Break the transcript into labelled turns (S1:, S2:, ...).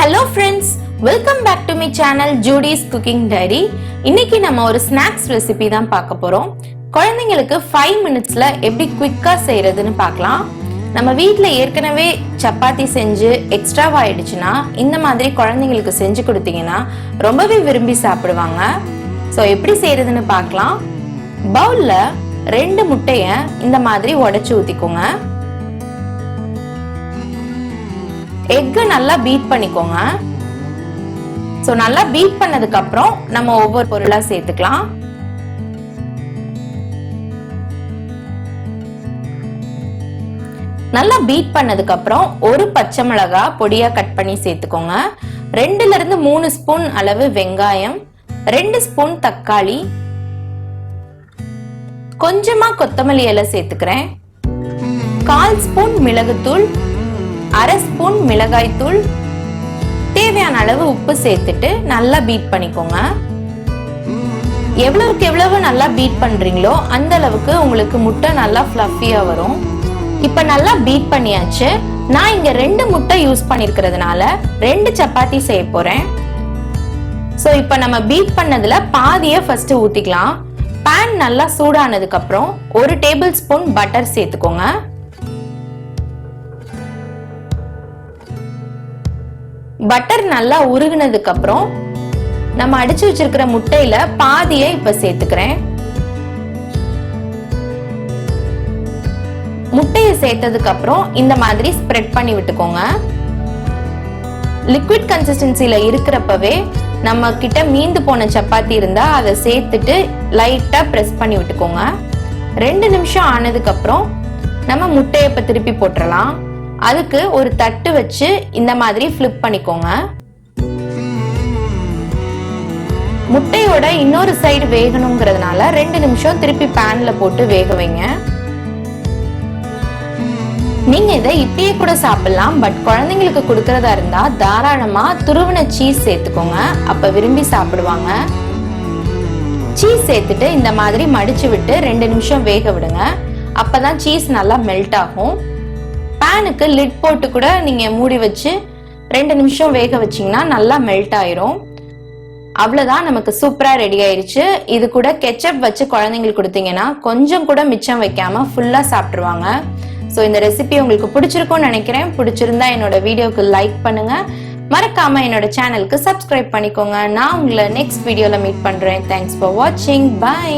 S1: Hello friends, welcome back to my channel Judy's Cooking Diary. இன்னைக்கு நம்ம ஒரு snacks recipe தான் பார்க்க போறோம். குழந்தைங்களுக்கு 5 minutesல எப்படி குயிக்கா செய்யறதுன்னு பார்க்கலாம். நம்ம வீட்ல ஏற்கனவே சப்பாத்தி செஞ்சு எக்ஸ்ட்ராவா ஆயிடுச்சுன்னா இந்த மாதிரி குழந்தைங்களுக்கு செஞ்சு கொடுத்தீங்கன்னா ரொம்பவே விரும்பி சாப்பிடுவாங்க. சோ எப்படி செய்யறதுன்னு பார்க்கலாம். பவுல்ல 2 முட்டைய இந்த மாதிரி உடைச்சு ஊத்திக்கோங்க. எக் நல்லா பீட் பண்ணிக்கோங்க. சோ நல்லா பீட் பண்ணதுக்கு அப்புறம் நம்ம ஒவ்வொரு பொருளா சேர்த்துக்கலாம். நல்லா பீட் பண்ணதுக்கு அப்புறம் ஒரு பச்சை மிளகாய் பொடியா கட் பண்ணி சேர்த்துக்கோங்க. 2ல இருந்து 3 ஸ்பூன் அளவு வெங்காயம், 2 ஸ்பூன் தக்காளி, கொஞ்சமா கொத்தமல்லி இலை சேர்த்துக்கிறேன், 1/4 ஸ்பூன் மிளகுத்தூள், 1/2 ஸ்பூன் மிளகாய் தூள், தேவையான அளவு உப்பு சேர்த்துட்டு நல்லா பீட் பண்ணிக்கோங்க. எவ்வளவுக்கு எவ்வளவு நல்லா பீட் பண்றீங்களோ அந்த அளவுக்கு உங்களுக்கு முட்டை நல்லா ஃப்ளஃபியா வரும். இப்ப நல்லா பீட் பண்ணியாச்சு. நான் இங்க 2 முட்டை யூஸ் பண்ணிருக்கிறதுனால 2 சப்பாத்தி செய்ய போறேன். சோ இப்ப நம்ம பீட் பண்ணதுல பாதியை ஃபர்ஸ்ட் ஊத்திக்கலாம். பான் நல்லா சூடானதுக்கு அப்புறம் 1 டேபிள் ஸ்பூன் பட்டர் சேர்த்துக்கோங்க. பட்டர் நல்லா உருகுனதுக்கு அப்புறம் நம்ம அடிச்சு வச்சிருக்கிற முட்டையில பாதியை இப்ப சேர்த்துக்கிறேன். முட்டையை சேர்த்ததுக்கு அப்புறம் இந்த மாதிரி ஸ்ப்ரெட் பண்ணி விட்டுக்கோங்க. லிக்விட் கன்சிஸ்டன்சில இருக்கிறப்பவே நம்ம கிட்ட மீந்து போன சப்பாத்தி இருந்தா அதை சேர்த்துட்டு லைட்டா பிரஸ் பண்ணி விட்டுக்கோங்க. 2 நிமிஷம் ஆனதுக்கு அப்புறம் நம்ம முட்டையை இப்ப திருப்பி போட்டுறலாம். அதுக்கு ஒரு தட்டு வச்சு இந்த மாதிரி ஃபிளிப் பண்ணிக்கோங்க. முட்டையோட இன்னொரு சைடு வேகணுங்கிறதுனால 2 நிமிஷம் திருப்பி பேன்ல போட்டு வேக வைங்க. நீங்க இதை இப்பயே கூட சாப்பிடலாம். பட் குழந்தைங்களுக்கு கொடுக்கறதா இருந்தா தாராளமா துருவின சீஸ் சேர்த்துக்கோங்க. அப்ப விரும்பி சாப்பிடுவாங்க. சீஸ் சேர்த்துட்டு இந்த மாதிரி மடிச்சு விட்டு 2 நிமிஷம் வேக விடுங்க. அப்பதான் சீஸ் நல்லா மெல்ட் ஆகும். பேனுக்கு லிட் போட்டு கூட நீங்க மூடி வச்சு 2 நிமிஷம் வேக வச்சீங்கன்னா நல்லா மெல்ட் ஆயிரும். அவ்வளவுதான், நமக்கு சூப்பரா ரெடி ஆயிருச்சு. இது கூட கெச்சப் வச்சு குழந்தைங்களுக்கு கொடுத்தீங்கன்னா கொஞ்சம் கூட மிச்சம் வைக்காம ஃபுல்லா சாப்பிட்டுருவாங்க. ஸோ இந்த ரெசிபி உங்களுக்கு பிடிச்சிருக்கும்னு நினைக்கிறேன். பிடிச்சிருந்தா என்னோட வீடியோக்கு லைக் பண்ணுங்க. மறக்காம என்னோட சேனலுக்கு சப்ஸ்கிரைப் பண்ணிக்கோங்க. நான் உங்களை நெக்ஸ்ட் வீடியோல மீட் பண்றேன். தேங்க்ஸ் ஃபார் வாட்சிங். பை.